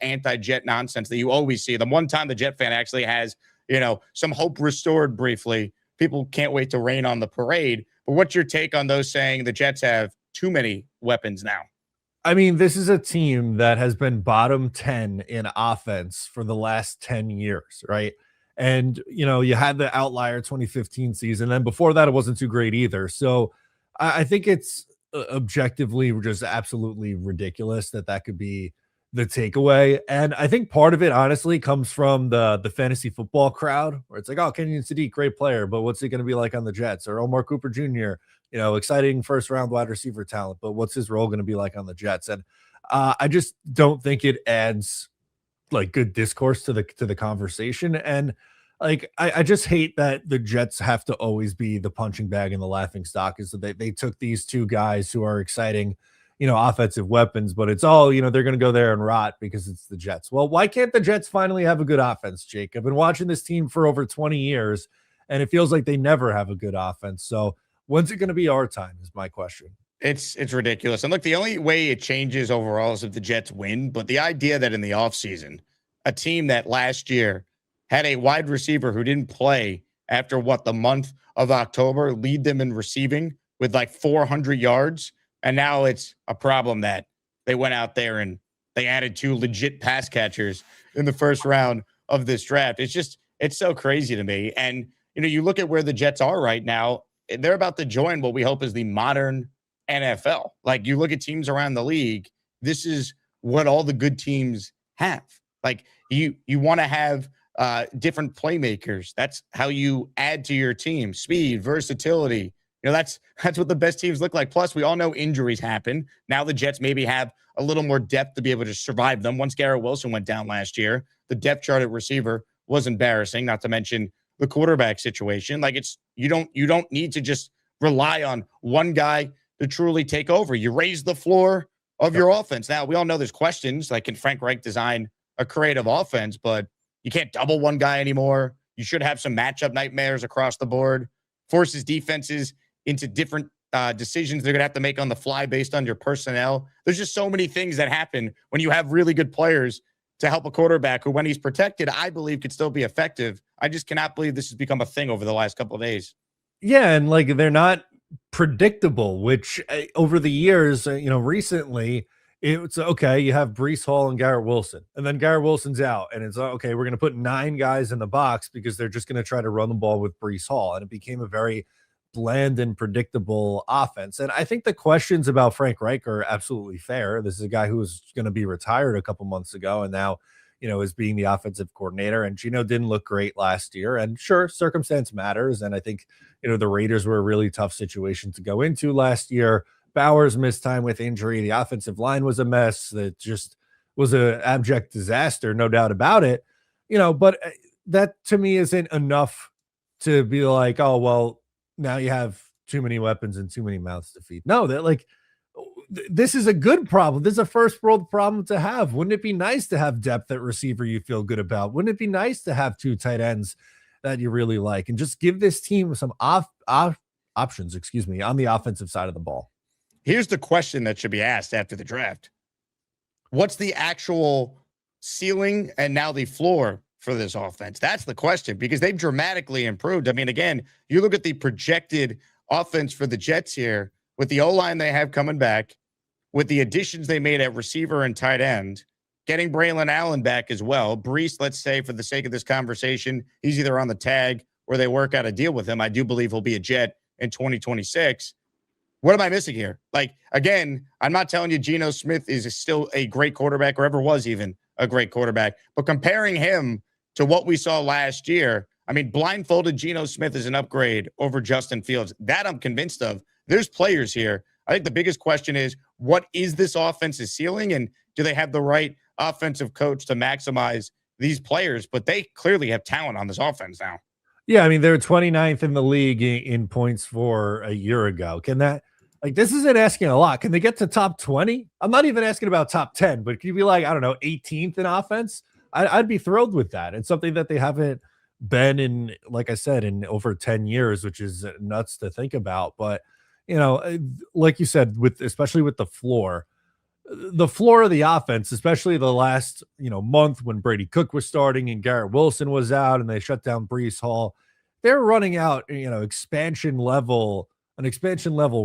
anti-Jet nonsense that you always see. The one time the Jet fan actually has, some hope restored briefly, people can't wait to rain on the parade. But what's your take on those saying the Jets have too many weapons now? I mean, this is a team that has been bottom 10 in offense for the last 10 years, right? And, you had the outlier 2015 season. Then before that, it wasn't too great either. So I think it's objectively just absolutely ridiculous that could be the takeaway. And I think part of it, honestly, comes from the fantasy football crowd where it's like, oh, Kenyon Sadiq, great player, but what's he going to be like on the Jets? Or Omar Cooper Jr., exciting first round wide receiver talent, but what's his role going to be like on the Jets? And I just don't think it adds like good discourse to the conversation. And like, I just hate that the Jets have to always be the punching bag and the laughing stock is that they took these two guys who are exciting, offensive weapons, but it's all, they're going to go there and rot because it's the Jets. Well, why can't the Jets finally have a good offense, Jake? I've been watching this team for over 20 years and it feels like they never have a good offense. So when's it going to be our time is my question. It's ridiculous. And look, the only way it changes overall is if the Jets win. But the idea that in the offseason, a team that last year had a wide receiver who didn't play after the month of October, lead them in receiving with like 400 yards. And now it's a problem that they went out there and they added 2 legit pass catchers in the first round of this draft. It's so crazy to me. And, you look at where the Jets are right now, they're about to join what we hope is the modern NFL. Like you look at teams around the league, this is what all the good teams have. Like you want to have different playmakers. That's how you add to your team. Speed, versatility. That's what the best teams look like. Plus, we all know injuries happen. Now the Jets maybe have a little more depth to be able to survive them. Once Garrett Wilson went down last year, the depth chart at receiver was embarrassing, not to mention the quarterback situation. Like you don't need to just rely on one guy to truly take over. You raise the floor of your offense. Now, we all know there's questions, like can Frank Reich design a creative offense, but you can't double one guy anymore. You should have some matchup nightmares across the board. Forces defenses into different decisions they're going to have to make on the fly based on your personnel. There's just so many things that happen when you have really good players to help a quarterback who, when he's protected, I believe could still be effective. I just cannot believe this has become a thing over the last couple of days. Yeah, and like they're not predictable, which over the years, recently, it's okay. You have Breece Hall and Garrett Wilson, and then Garrett Wilson's out, and it's okay. We're going to put 9 guys in the box because they're just going to try to run the ball with Breece Hall, and it became a very bland and predictable offense. And I think the questions about Frank Reich are absolutely fair. This is a guy who was going to be retired a couple months ago, and now is being the offensive coordinator. And Gino didn't look great last year. And sure, circumstance matters. And I think the Raiders were a really tough situation to go into last year. Bowers missed time with injury. The offensive line was a mess. That just was an abject disaster, no doubt about it. But that to me isn't enough to be like, oh, well, now you have too many weapons and too many mouths to feed. No, that like, this is a good problem. This is a first world problem to have. Wouldn't it be nice to have depth at receiver you feel good about? Wouldn't it be nice to have 2 tight ends that you really like and just give this team some options, on the offensive side of the ball? Here's the question that should be asked after the draft. What's the actual ceiling and now the floor for this offense? That's the question, because they've dramatically improved. I mean, again, you look at the projected offense for the Jets here with the O-line they have coming back, with the additions they made at receiver and tight end, getting Braylon Allen back as well. Breece, let's say for the sake of this conversation, he's either on the tag or they work out a deal with him. I do believe he'll be a Jet in 2026. What am I missing here? Like, again, I'm not telling you Geno Smith is still a great quarterback or ever was even a great quarterback, but comparing him to what we saw last year, I mean, blindfolded Geno Smith is an upgrade over Justin Fields. That I'm convinced of. There's players here. I think the biggest question is, what is this offense's ceiling, and do they have the right offensive coach to maximize these players? But they clearly have talent on this offense now. Yeah, I mean, they're 29th in the league in points for a year ago. Can that, like, this isn't asking a lot. Can they get to top 20? I'm not even asking about top 10, but can you be like, I don't know, 18th in offense? I'd be thrilled with that. It's something that they haven't been in, like I said, in over 10 years, which is nuts to think about. But, like you said, especially with the floor, the floor of the offense, especially the last, month when Brady Cook was starting and Garrett Wilson was out and they shut down Breece Hall, they're running out, an expansion level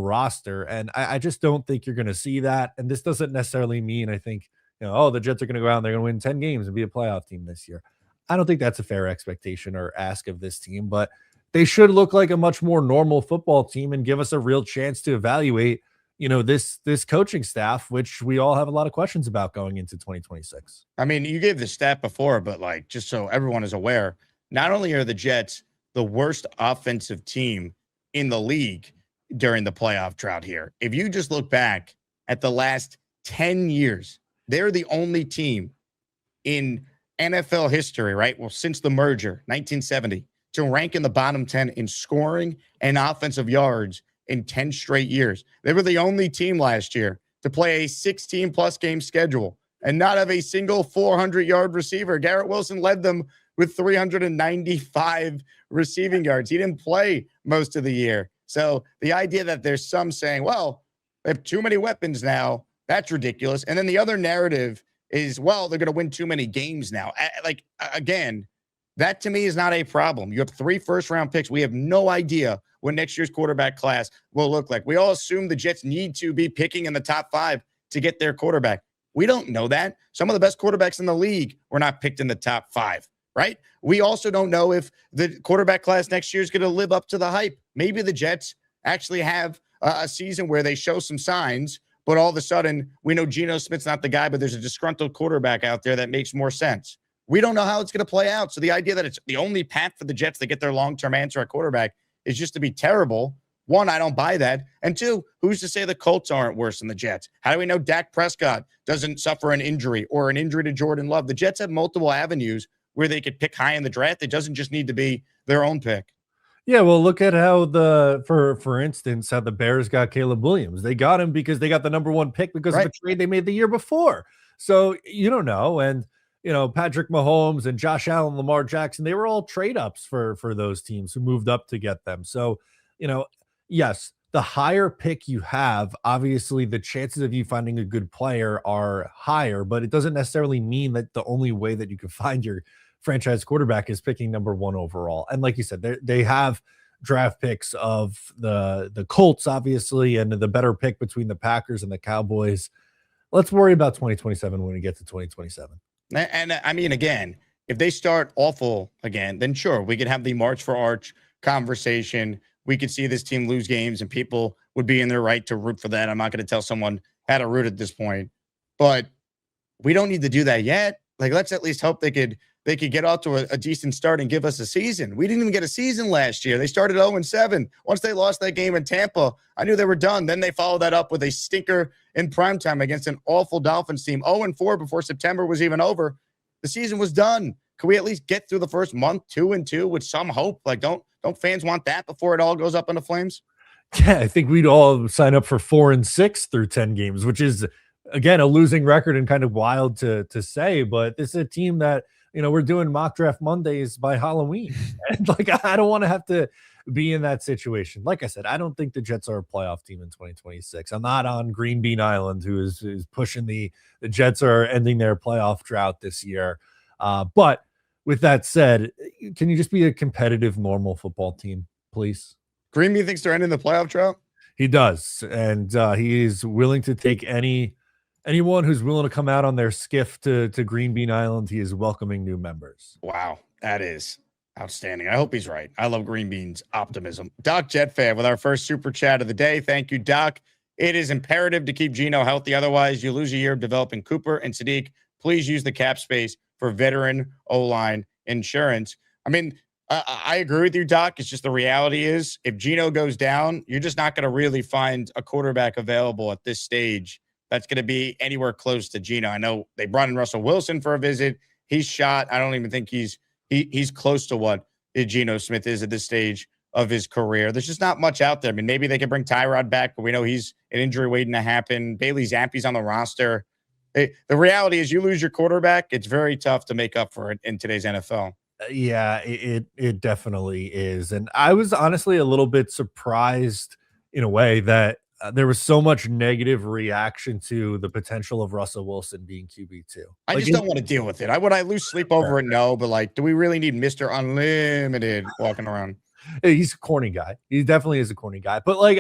roster. And I just don't think you're going to see that. And this doesn't necessarily mean, I think, oh, the Jets are going to go out and they're going to win 10 games and be a playoff team this year. I don't think that's a fair expectation or ask of this team, but they should look like a much more normal football team and give us a real chance to evaluate this coaching staff, which we all have a lot of questions about going into 2026. I mean, you gave the stat before, but like, just so everyone is aware, not only are the Jets the worst offensive team in the league during the playoff drought here, if you just look back at the last 10 years, they're the only team in NFL history, right? Well, since the merger, 1970, to rank in the bottom 10 in scoring and offensive yards in 10 straight years. They were the only team last year to play a 16-plus game schedule and not have a single 400-yard receiver. Garrett Wilson led them with 395 receiving yards. He didn't play most of the year. So the idea that there's some saying, well, they have too many weapons now, that's ridiculous. And then the other narrative is, well, they're going to win too many games now. Again, that to me is not a problem. You have 3 first-round picks. We have no idea what next year's quarterback class will look like. We all assume the Jets need to be picking in the top 5 to get their quarterback. We don't know that. Some of the best quarterbacks in the league were not picked in the top 5, right? We also don't know if the quarterback class next year is going to live up to the hype. Maybe the Jets actually have a season where they show some signs, but all of a sudden we know Geno Smith's not the guy, but there's a disgruntled quarterback out there that makes more sense. We don't know how it's going to play out. So the idea that it's the only path for the Jets to get their long-term answer at quarterback is just to be terrible. 1, I don't buy that. And 2, who's to say the Colts aren't worse than the Jets? How do we know Dak Prescott doesn't suffer an injury or an injury to Jordan Love? The Jets have multiple avenues where they could pick high in the draft. It doesn't just need to be their own pick. Yeah, well, look at how for instance, how the Bears got Caleb Williams. They got him because they got the number 1 pick because of a trade they made the year before. So you don't know. And Patrick Mahomes and Josh Allen, Lamar Jackson, they were all trade ups for those teams who moved up to get them. So, yes, the higher pick you have, obviously the chances of you finding a good player are higher, but it doesn't necessarily mean that the only way that you can find your franchise quarterback is picking number 1 overall. And like you said, they have draft picks of the Colts, obviously, and the better pick between the Packers and the Cowboys. Let's worry about 2027 when we get to 2027. And I mean, again, if they start awful again, then sure, we could have the March for Arch conversation. We could see this team lose games and people would be in their right to root for that. I'm not going to tell someone how to root at this point, but we don't need to do that yet. Like, let's at least hope they could get off to a decent start and give us a season. We didn't even get a season last year. They started 0-7. Once they lost that game in Tampa, I knew they were done. Then they followed that up with a stinker in primetime against an awful Dolphins team. 0-4 before September was even over. The season was done. Can we at least get through the first month, 2-2, with some hope? Like, don't fans want that before it all goes up in the flames? Yeah, I think we'd all sign up for 4-6 through 10 games, which is, again, a losing record and kind of wild to say. But this is a team that, we're doing mock draft Mondays by Halloween. And I don't want to have to be in that situation. Like I said, I don't think the Jets are a playoff team in 2026. I'm not on Green Bean Island, who is pushing the Jets are ending their playoff drought this year. But with that said, can you just be a competitive, normal football team, please? Green Bean thinks they're ending the playoff drought? He does. And he is willing to take anyone who's willing to come out on their skiff to Green Bean Island. He is welcoming new members. Wow, that is outstanding. I hope he's right. I love Green Bean's optimism. Doc Jetfan with our first super chat of the day. Thank you, Doc. It is imperative to keep Geno healthy. Otherwise, you lose a year of developing Cooper and Sadiq. Please use the cap space for veteran O-line insurance. I mean, I agree with you, Doc. It's just the reality is if Geno goes down, you're just not going to really find a quarterback available at this stage that's going to be anywhere close to Geno. I know they brought in Russell Wilson for a visit. He's shot. I don't even think he's close to what Geno Smith is at this stage of his career. There's just not much out there. I mean, maybe they can bring Tyrod back, but we know he's an injury waiting to happen. Bailey Zappe's on the roster. The reality is you lose your quarterback, it's very tough to make up for it in today's NFL. Yeah, it definitely is. And I was honestly a little bit surprised in a way that there was so much negative reaction to the potential of Russell Wilson being QB2. I just don't want to deal with it. Would I lose sleep over it? No, but like, do we really need Mr. Unlimited walking around? He's a corny guy. He definitely is a corny guy. But like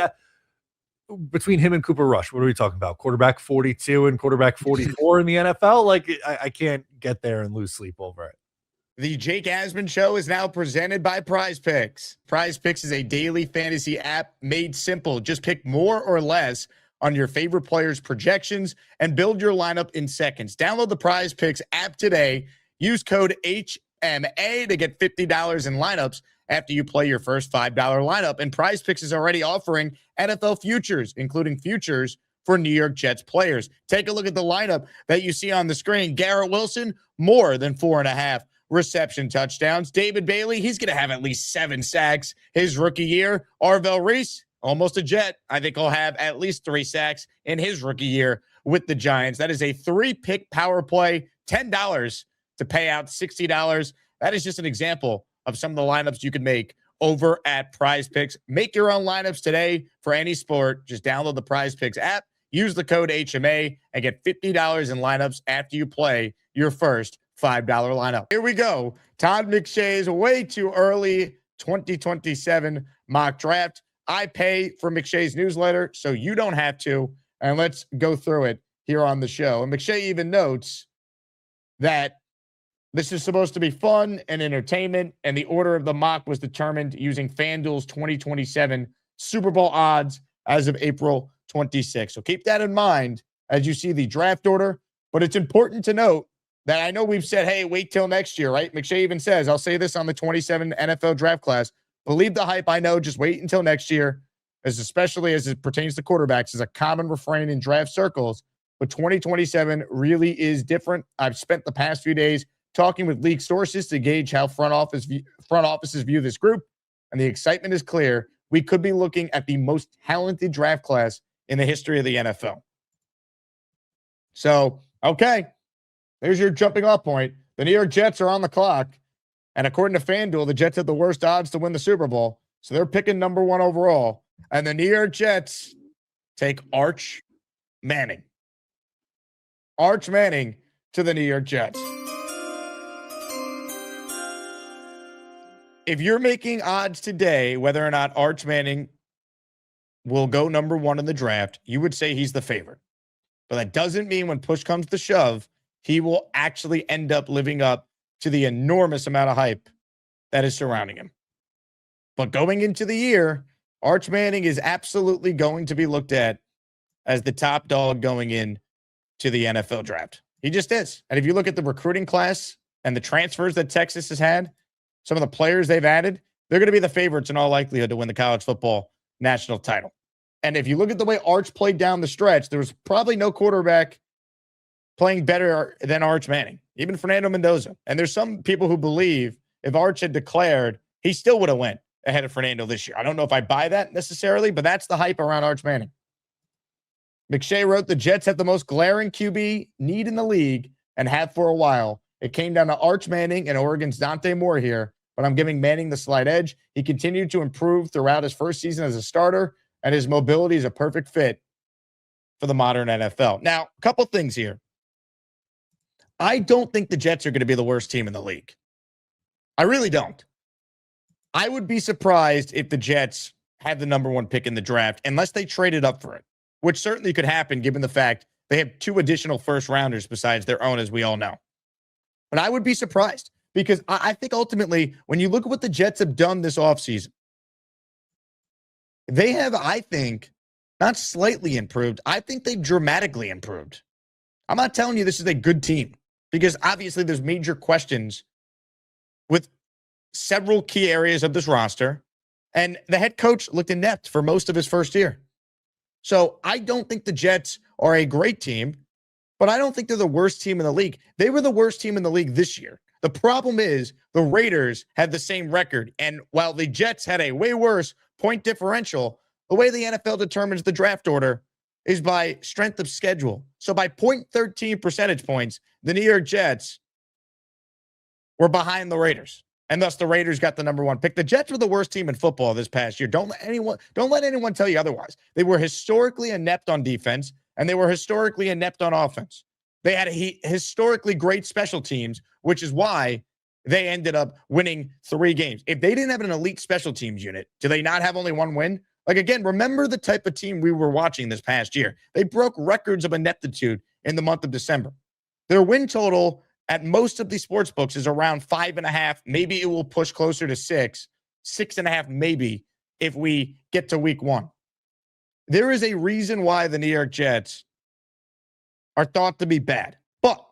between him and Cooper Rush, what are we talking about? Quarterback 42 and quarterback 44 in the NFL? Like I can't get there and lose sleep over it. The Jake Asman Show is now presented by PrizePicks. PrizePicks is a daily fantasy app made simple. Just pick more or less on your favorite players' projections and build your lineup in seconds. Download the PrizePicks app today. Use code HMA to get $50 in lineups after you play your first $5 lineup. And PrizePicks is already offering NFL futures, including futures for New York Jets players. Take a look at the lineup that you see on the screen. Garrett Wilson, more than 4.5 reception touchdowns. David Bailey, he's going to have at least 7 sacks his rookie year. Arvell Reese, almost a Jet. I think he'll have at least 3 sacks in his rookie year with the Giants. That is a 3-pick power play, $10 to pay out $60. That is just an example of some of the lineups you can make over at PrizePicks. Make your own lineups today for any sport. Just download the PrizePicks app, use the code HMA, and get $50 in lineups after you play your first $5 lineup. Here we go. Todd McShay's way too early 2027 mock draft. I pay for McShay's newsletter, so you don't have to. And let's go through it here on the show. And McShay even notes that this is supposed to be fun and entertainment, and the order of the mock was determined using FanDuel's 2027 Super Bowl odds as of April 26th. So keep that in mind as you see the draft order. But it's important to note that I know we've said, hey, wait till next year, right? McShay even says, I'll say this on the 27 NFL draft class. Believe the hype, I know, just wait until next year, especially as it pertains to quarterbacks, is a common refrain in draft circles. But 2027 really is different. I've spent the past few days talking with league sources to gauge how front offices view this group, and the excitement is clear. We could be looking at the most talented draft class in the history of the NFL. So, okay. There's your jumping off point. The New York Jets are on the clock. And according to FanDuel, the Jets have the worst odds to win the Super Bowl. So they're picking number 1 overall. And the New York Jets take Arch Manning. Arch Manning to the New York Jets. If you're making odds today, whether or not Arch Manning will go number 1 in the draft, you would say he's the favorite. But that doesn't mean when push comes to shove, he will actually end up living up to the enormous amount of hype that is surrounding him. But going into the year, Arch Manning is absolutely going to be looked at as the top dog going in to the NFL draft. He just is. And if you look at the recruiting class and the transfers that Texas has had, some of the players they've added, they're going to be the favorites in all likelihood to win the college football national title. And if you look at the way Arch played down the stretch, there was probably no quarterback playing better than Arch Manning, even Fernando Mendoza. And there's some people who believe if Arch had declared, he still would have went ahead of Fernando this year. I don't know if I buy that necessarily, but that's the hype around Arch Manning. McShay wrote, the Jets have the most glaring QB need in the league and have for a while. It came down to Arch Manning and Oregon's Dante Moore here, but I'm giving Manning the slight edge. He continued to improve throughout his first season as a starter, and his mobility is a perfect fit for the modern NFL. Now, a couple things here. I don't think the Jets are going to be the worst team in the league. I really don't. I would be surprised if the Jets had the number 1 pick in the draft unless they traded up for it, which certainly could happen given the fact they have 2 additional first rounders besides their own, as we all know. But I would be surprised because I think ultimately when you look at what the Jets have done this offseason, they have, I think, not slightly improved. I think they've dramatically improved. I'm not telling you this is a good team because obviously there's major questions with several key areas of this roster, and the head coach looked inept for most of his first year. So I don't think the Jets are a great team, but I don't think they're the worst team in the league. They were the worst team in the league this year. The problem is the Raiders had the same record, and while the Jets had a way worse point differential, the way the NFL determines the draft order is by strength of schedule. So by 0.13 percentage points, the New York Jets were behind the Raiders. And thus the Raiders got the number 1 pick. The Jets were the worst team in football this past year. Don't let anyone tell you otherwise. They were historically inept on defense, and they were historically inept on offense. They had historically great special teams, which is why they ended up winning 3 games. If they didn't have an elite special teams unit, do they not have only 1 win? Like, again, remember the type of team we were watching this past year. They broke records of ineptitude in the month of December. Their win total at most of these sports books is around 5.5. Maybe it will push closer to 6.5, maybe, if we get to week 1. There is a reason why the New York Jets are thought to be bad. But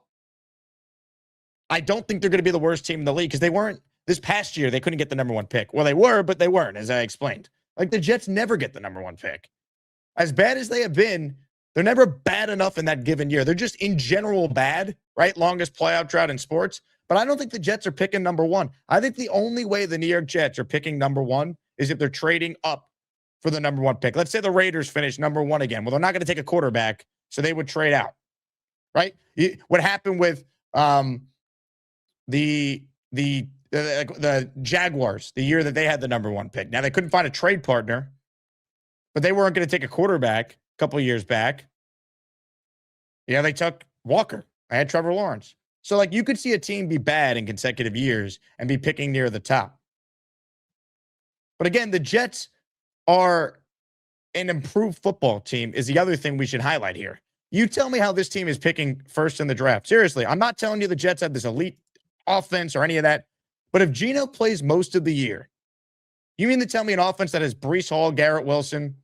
I don't think they're going to be the worst team in the league because they weren't this past year. They couldn't get the number 1 pick. Well, they were, but they weren't, as I explained. Like, the Jets never get the number 1 pick. As bad as they have been, they're never bad enough in that given year. They're just in general bad, right? Longest playoff drought in sports. But I don't think the Jets are picking number 1. I think the only way the New York Jets are picking number 1 is if they're trading up for the number 1 pick. Let's say the Raiders finish number 1 again. Well, they're not going to take a quarterback, so they would trade out, right? What happened with the Jaguars the year that they had the number 1 pick. Now, they couldn't find a trade partner, but they weren't going to take a quarterback a couple of years back. Yeah, they took Walker. I had Trevor Lawrence. So, like, you could see a team be bad in consecutive years and be picking near the top. But again, the Jets are an improved football team is the other thing we should highlight here. You tell me how this team is picking first in the draft. Seriously, I'm not telling you the Jets have this elite offense or any of that. But if Geno plays most of the year, you mean to tell me an offense that has Breece Hall, Garrett Wilson,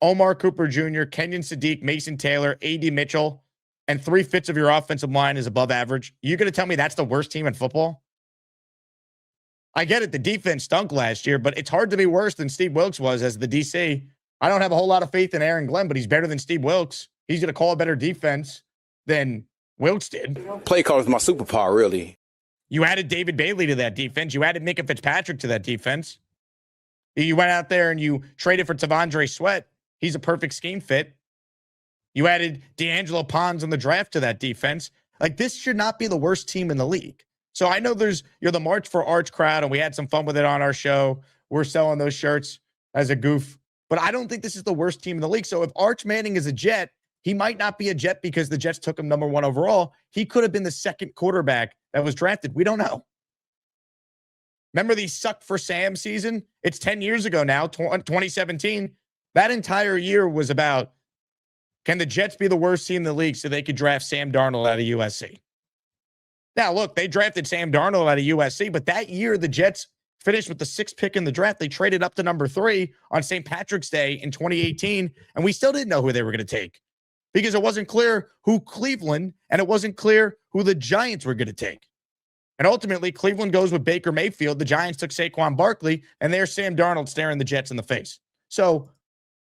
Omar Cooper Jr., Kenyon Sadiq, Mason Taylor, A.D. Mitchell, and 3/5 of your offensive line is above average? You're going to tell me that's the worst team in football? I get it. The defense stunk last year, but it's hard to be worse than Steve Wilkes was as the DC. I don't have a whole lot of faith in Aaron Glenn, but he's better than Steve Wilkes. He's going to call a better defense than Wilkes did. Play call is my superpower, really. You added David Bailey to that defense. You added Minka Fitzpatrick to that defense. You went out there and you traded for Tavondre Sweat. He's a perfect scheme fit. You added D'Angelo Pons in the draft to that defense. Like, this should not be the worst team in the league. So I know you're the March for Arch crowd, and we had some fun with it on our show. We're selling those shirts as a goof. But I don't think this is the worst team in the league. So if Arch Manning is a Jet, he might not be a Jet because the Jets took him number 1 overall. He could have been the second quarterback that was drafted. We don't know. Remember the Suck for Sam season? It's 10 years ago now, 2017. That entire year was about, can the Jets be the worst team in the league so they could draft Sam Darnold out of USC? Now, look, they drafted Sam Darnold out of USC, but that year the Jets finished with the 6th pick in the draft. They traded up to number 3 on St. Patrick's Day in 2018, and we still didn't know who they were going to take because it wasn't clear who Cleveland and it wasn't clear who the Giants were going to take. And ultimately, Cleveland goes with Baker Mayfield. The Giants took Saquon Barkley, and there's Sam Darnold staring the Jets in the face. So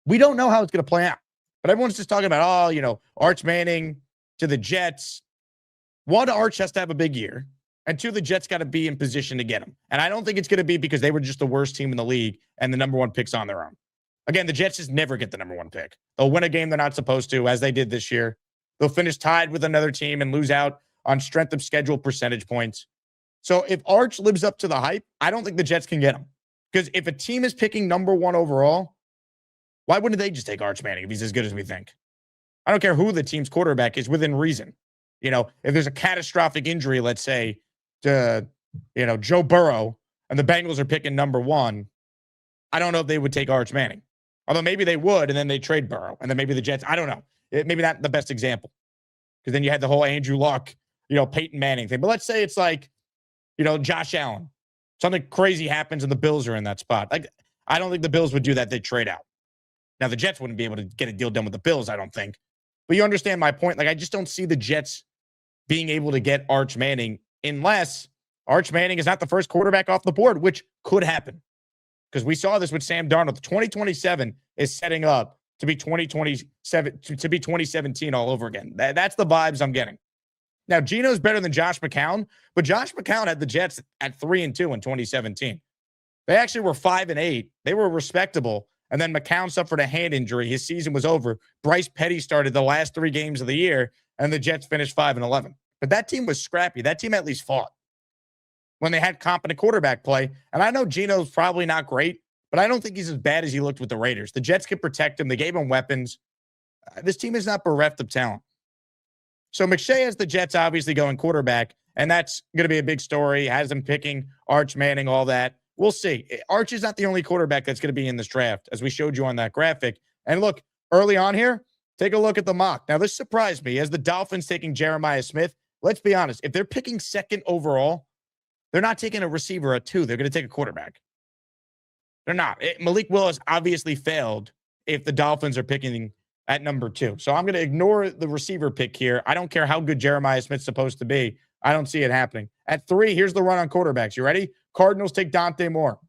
we don't know how it's going to play out. But everyone's just talking about, Arch Manning to the Jets. 1, Arch has to have a big year. And 2, the Jets got to be in position to get him. And I don't think it's going to be because they were just the worst team in the league and the number 1 pick's on their own. Again, the Jets just never get the number 1 pick. They'll win a game they're not supposed to, as they did this year. They'll finish tied with another team and lose out on strength of schedule percentage points. So if Arch lives up to the hype, I don't think the Jets can get him. Because if a team is picking number 1 overall, why wouldn't they just take Arch Manning if he's as good as we think? I don't care who the team's quarterback is within reason. If there's a catastrophic injury, let's say, to, Joe Burrow, and the Bengals are picking number 1, I don't know if they would take Arch Manning. Although maybe they would, and then they trade Burrow. And then maybe the Jets, I don't know. Maybe not the best example. Because then you had the whole Andrew Luck, Peyton Manning thing. But let's say it's like, Josh Allen. Something crazy happens and the Bills are in that spot. Like, I don't think the Bills would do that. They'd trade out. Now, the Jets wouldn't be able to get a deal done with the Bills, I don't think. But you understand my point. Like, I just don't see the Jets being able to get Arch Manning unless Arch Manning is not the first quarterback off the board, which could happen. Because we saw this with Sam Darnold. 2027 is setting up to be 2017 all over again. That's the vibes I'm getting. Now, Geno's better than Josh McCown, but Josh McCown had the Jets at 3-2 in 2017. They actually were 5-8. They were respectable. And then McCown suffered a hand injury. His season was over. Bryce Petty started the last 3 games of the year, and the Jets finished 5-11. But that team was scrappy. That team at least fought. when they had competent quarterback play. And I know Geno's probably not great, but I don't think he's as bad as he looked with the Raiders. The Jets could protect him. They gave him weapons. This team is not bereft of talent. So McShay has the Jets obviously going quarterback, and that's going to be a big story. Has them picking Arch Manning, all that. We'll see. Arch is not the only quarterback that's going to be in this draft, as we showed you on that graphic. And look, early on here, take a look at the mock. Now, this surprised me. As the Dolphins taking Jeremiah Smith, let's be honest. If they're picking second overall, they're not taking a receiver at 2. They're going to take a quarterback. They're not. Malik Willis obviously failed if the Dolphins are picking at number 2. So I'm going to ignore the receiver pick here. I don't care how good Jeremiah Smith's supposed to be. I don't see it happening. At 3, here's the run on quarterbacks. You ready? Cardinals take Dante Moore,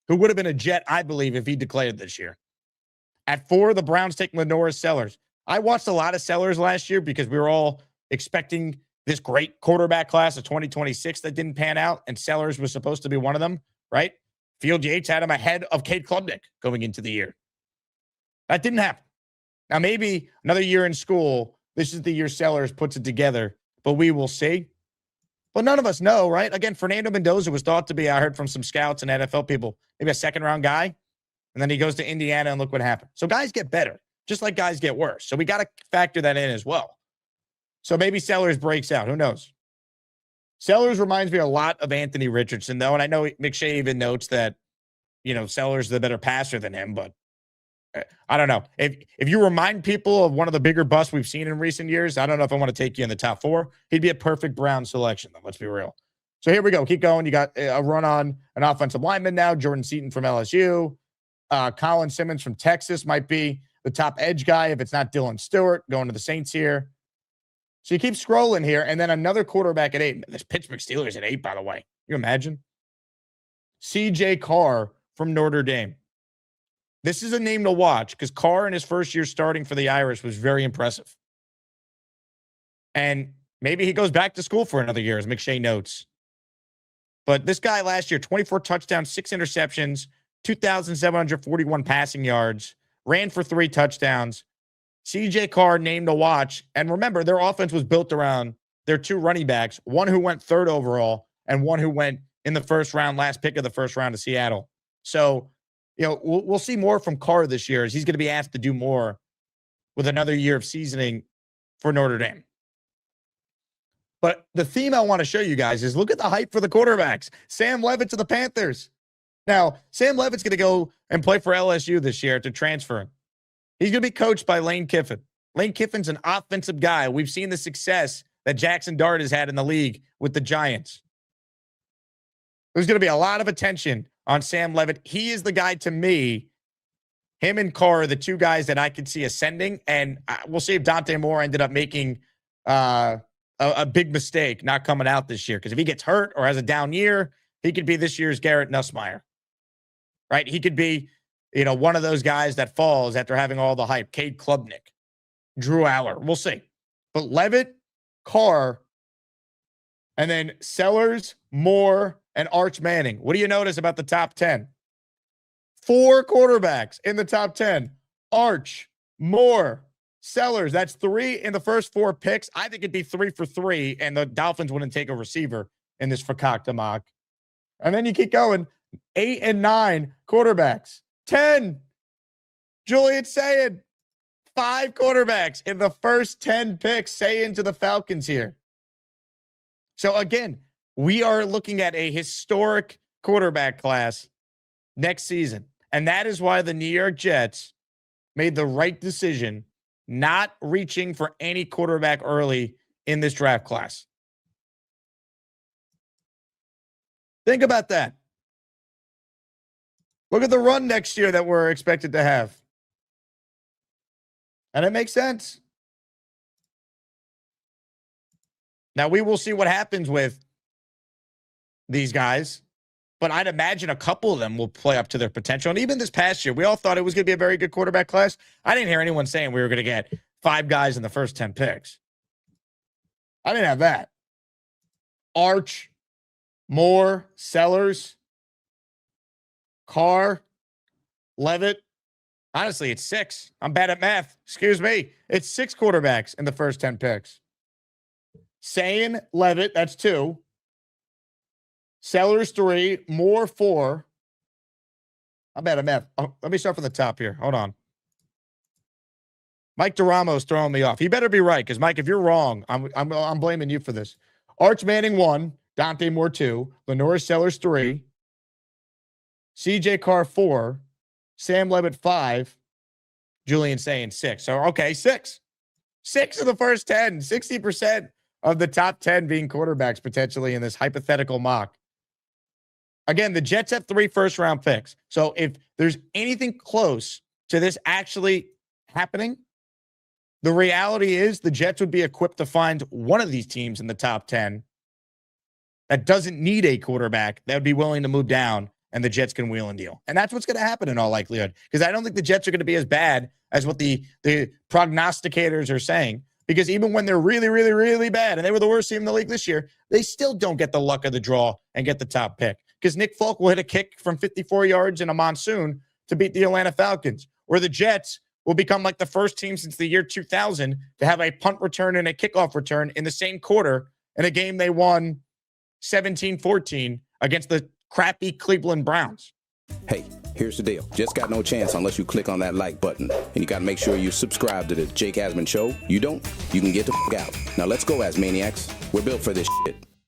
who would have been a Jet, I believe, if he declared this year. At 4, the Browns take Lenora Sellers. I watched a lot of Sellers last year because we were all expecting this great quarterback class of 2026 that didn't pan out, and Sellers was supposed to be one of them, right? Field Yates had him ahead of Cade Klubnik going into the year. That didn't happen. Now, maybe another year in school, this is the year Sellers puts it together, but we will see. But none of us know, right? Again, Fernando Mendoza was thought to be, I heard from some scouts and NFL people, maybe a second-round guy, and then he goes to Indiana, and look what happened. So guys get better, just like guys get worse. So we got to factor that in as well. So maybe Sellers breaks out. Who knows? Sellers reminds me a lot of Anthony Richardson, though, and I know McShay even notes that, Sellers is the better passer than him, but I don't know. If you remind people of one of the bigger busts we've seen in recent years, I don't know if I want to take you in the top 4. He'd be a perfect Brown selection, though. Let's be real. So here we go. Keep going. You got a run on an offensive lineman now. Jordan Seaton from LSU. Colin Simmons from Texas might be the top edge guy if it's not Dylan Stewart going to the Saints here. So you keep scrolling here, and then another quarterback at 8. This Pittsburgh Steelers at 8, by the way. Can you imagine? C.J. Carr from Notre Dame. This is a name to watch because Carr in his first year starting for the Irish was very impressive. And maybe he goes back to school for another year, as McShay notes. But this guy last year, 24 touchdowns, 6 interceptions, 2,741 passing yards, ran for 3 touchdowns. C.J. Carr named to watch. And remember, their offense was built around their 2 running backs, one who went 3rd overall and one who went in the first round, last pick of the first round to Seattle. So, we'll see more from Carr this year as he's going to be asked to do more with another year of seasoning for Notre Dame. But the theme I want to show you guys is look at the hype for the quarterbacks. Sam Levitt to the Panthers. Now, Sam Levitt's going to go and play for LSU this year to transfer. He's going to be coached by Lane Kiffin. Lane Kiffin's an offensive guy. We've seen the success that Jackson Dart has had in the league with the Giants. There's going to be a lot of attention on Sam Levitt. He is the guy to me. Him and Carr are the 2 guys that I could see ascending, and we'll see if Dante Moore ended up making a big mistake not coming out this year. Because if he gets hurt or has a down year, he could be this year's Garrett Nussmeier, right? He could be, one of those guys that falls after having all the hype. Cade Klubnik, Drew Aller. We'll see. But Levitt, Carr, and then Sellers, Moore, and Arch Manning. What do you notice about the top 10? 4 quarterbacks in the top 10. Arch, Moore, Sellers. That's 3 in the first 4 picks. I think it'd be 3 for 3, and the Dolphins wouldn't take a receiver in this fakakta mock. And then you keep going. 8 and 9 quarterbacks. 10. Julian Sayin. 5 quarterbacks in the first 10 picks. Sayin to the Falcons here. So again, we are looking at a historic quarterback class next season. And that is why the New York Jets made the right decision not reaching for any quarterback early in this draft class. Think about that. Look at the run next year that we're expected to have. And it makes sense. Now, we will see what happens with these guys, but I'd imagine a couple of them will play up to their potential. And even this past year, we all thought it was going to be a very good quarterback class. I didn't hear anyone saying we were going to get 5 guys in the first 10 picks. I didn't have that. Arch, Moore, Sellers, Carr, Levitt. Honestly, it's 6. I'm bad at math. Excuse me. It's 6 quarterbacks in the first 10 picks. Sayin, Levitt, that's 2. Sellers 3, Moore 4. I'm bad at math. Oh, let me start from the top here. Hold on. Mike DeRamo's throwing me off. He better be right, because Mike, if you're wrong, I'm blaming you for this. Arch Manning 1, Dante Moore 2, Lenore Sellers 3, CJ Carr 4, Sam Levitt 5, Julian saying 6. So okay, 6. 6 of the first 10, 60% of the top 10 being quarterbacks potentially in this hypothetical mock. Again, the Jets have 3 first-round picks. So if there's anything close to this actually happening, the reality is the Jets would be equipped to find one of these teams in the top 10 that doesn't need a quarterback that would be willing to move down, and the Jets can wheel and deal. And that's what's going to happen in all likelihood, because I don't think the Jets are going to be as bad as what the prognosticators are saying, because even when they're really, really, really bad, and they were the worst team in the league this year, they still don't get the luck of the draw and get the top pick, because Nick Folk will hit a kick from 54 yards in a monsoon to beat the Atlanta Falcons, or the Jets will become like the first team since the year 2000 to have a punt return and a kickoff return in the same quarter in a game they won 17-14 against the crappy Cleveland Browns. Hey, here's the deal. Just got no chance unless you click on that like button. And you got to make sure you subscribe to the Jake Asman Show. You don't, you can get the f*** out. Now let's go, Asmaniacs. We're built for this shit.